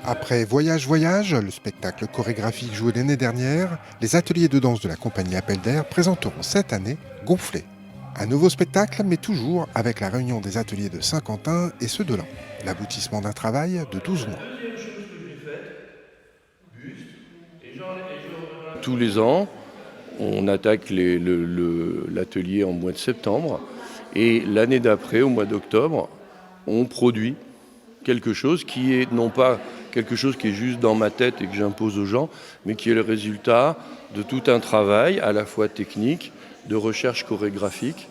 Après Voyage Voyage, le spectacle chorégraphique joué l'année dernière, les ateliers de danse de la compagnie Appel d'Air présenteront cette année Gonflé. Un nouveau spectacle, mais toujours avec la réunion des ateliers de Saint-Quentin et ceux de Laon. L'aboutissement d'un travail de 12 mois. Deuxième chose que j'ai faite, buste, tous les ans, on attaque l'atelier en mois de septembre et l'année d'après, au mois d'octobre, on produit quelque chose qui est non pas quelque chose qui est juste dans ma tête et que j'impose aux gens, mais qui est le résultat de tout un travail à la fois technique, de recherche chorégraphique,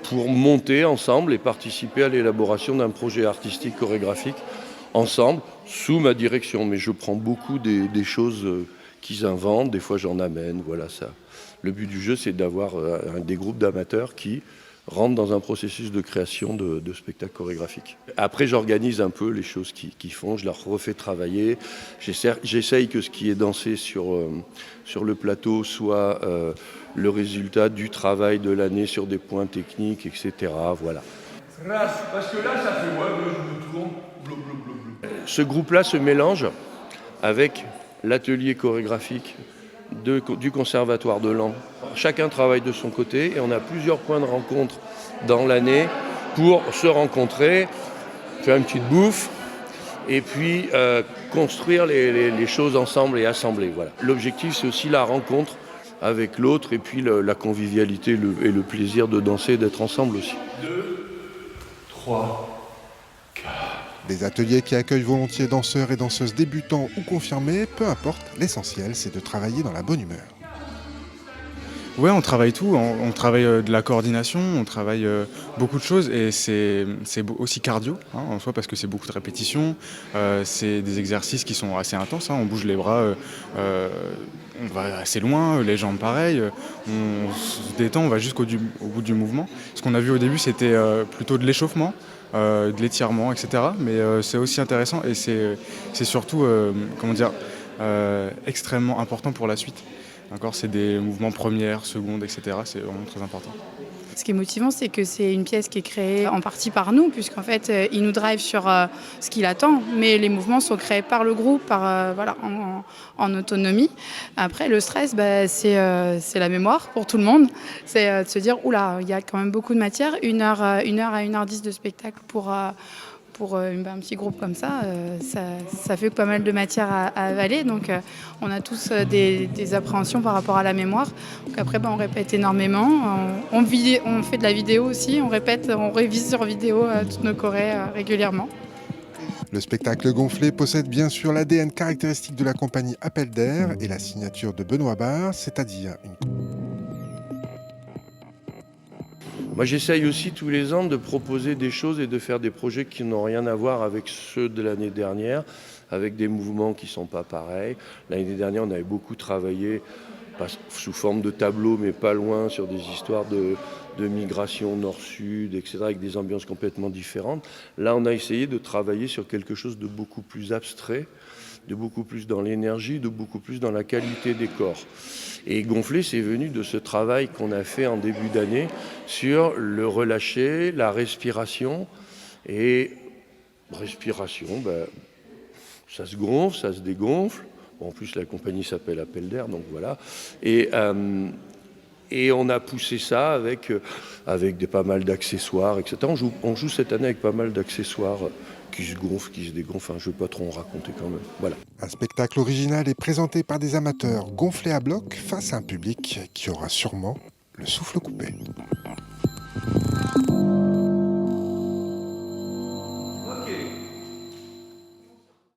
pour monter ensemble et participer à l'élaboration d'un projet artistique chorégraphique ensemble, sous ma direction. Mais je prends beaucoup des choses qu'ils inventent, des fois j'en amène, voilà ça. Le but du jeu, c'est d'avoir des groupes d'amateurs qui rentrent dans un processus de création de spectacles chorégraphiques. Après, j'organise un peu les choses qu'ils font, je leur refais travailler. J'essaye que ce qui est dansé sur le plateau soit le résultat du travail de l'année sur des points techniques, etc. Voilà. Parce que là, ça fait moi, je me tourne, blablabla. Ce groupe-là se mélange avec l'atelier chorégraphique du Conservatoire de Laon. Chacun travaille de son côté et on a plusieurs points de rencontre dans l'année pour se rencontrer, faire une petite bouffe et puis construire les choses ensemble et assembler. Voilà. L'objectif, c'est aussi la rencontre avec l'autre et puis la convivialité et le plaisir de danser et d'être ensemble aussi. 2, 3... Des ateliers qui accueillent volontiers danseurs et danseuses débutants ou confirmés, peu importe, l'essentiel c'est de travailler dans la bonne humeur. Ouais, on travaille tout, on travaille de la coordination, on travaille beaucoup de choses et c'est aussi cardio en soi parce que c'est beaucoup de répétitions, c'est des exercices qui sont assez intenses, on bouge les bras, on va assez loin, les jambes pareil, on se détend, on va jusqu'au bout du mouvement. Ce qu'on a vu au début c'était plutôt de l'échauffement, de l'étirement, etc. Mais c'est aussi intéressant et c'est surtout extrêmement important pour la suite. D'accord, c'est des mouvements première, seconde, etc. C'est vraiment très important. Ce qui est motivant, c'est que c'est une pièce qui est créée en partie par nous, puisqu'en fait, il nous drive sur ce qu'il attend, mais les mouvements sont créés par le groupe, en autonomie. Après, le stress, c'est la mémoire pour tout le monde. C'est de se dire, oula, il y a quand même beaucoup de matière, 1 heure à 1h10 de spectacle pour un petit groupe comme ça, ça fait pas mal de matière à avaler. Donc on a tous des appréhensions par rapport à la mémoire. Donc après, on répète énormément. On fait de la vidéo aussi. On répète, on révise sur vidéo toutes nos chorés régulièrement. Le spectacle Gonflé possède bien sûr l'ADN caractéristique de la compagnie Appel d'Air et la signature de Benoît Barre, c'est-à-dire une... Moi, j'essaye aussi tous les ans de proposer des choses et de faire des projets qui n'ont rien à voir avec ceux de l'année dernière, avec des mouvements qui ne sont pas pareils. L'année dernière, on avait beaucoup travaillé, pas sous forme de tableau, mais pas loin, sur des histoires de migration nord-sud, etc., avec des ambiances complètement différentes. Là, on a essayé de travailler sur quelque chose de beaucoup plus abstrait, de beaucoup plus dans l'énergie, de beaucoup plus dans la qualité des corps. Et Gonflé, c'est venu de ce travail qu'on a fait en début d'année sur le relâcher, la respiration. Et respiration, ça se gonfle, ça se dégonfle. Bon, en plus, la compagnie s'appelle Appel d'Air, donc voilà. Et on a poussé ça avec pas mal d'accessoires, etc. On joue cette année avec pas mal d'accessoires qui se gonflent, qui se dégonflent. Enfin, je ne vais pas trop en raconter quand même. Voilà. Un spectacle original est présenté par des amateurs gonflés à bloc face à un public qui aura sûrement le souffle coupé.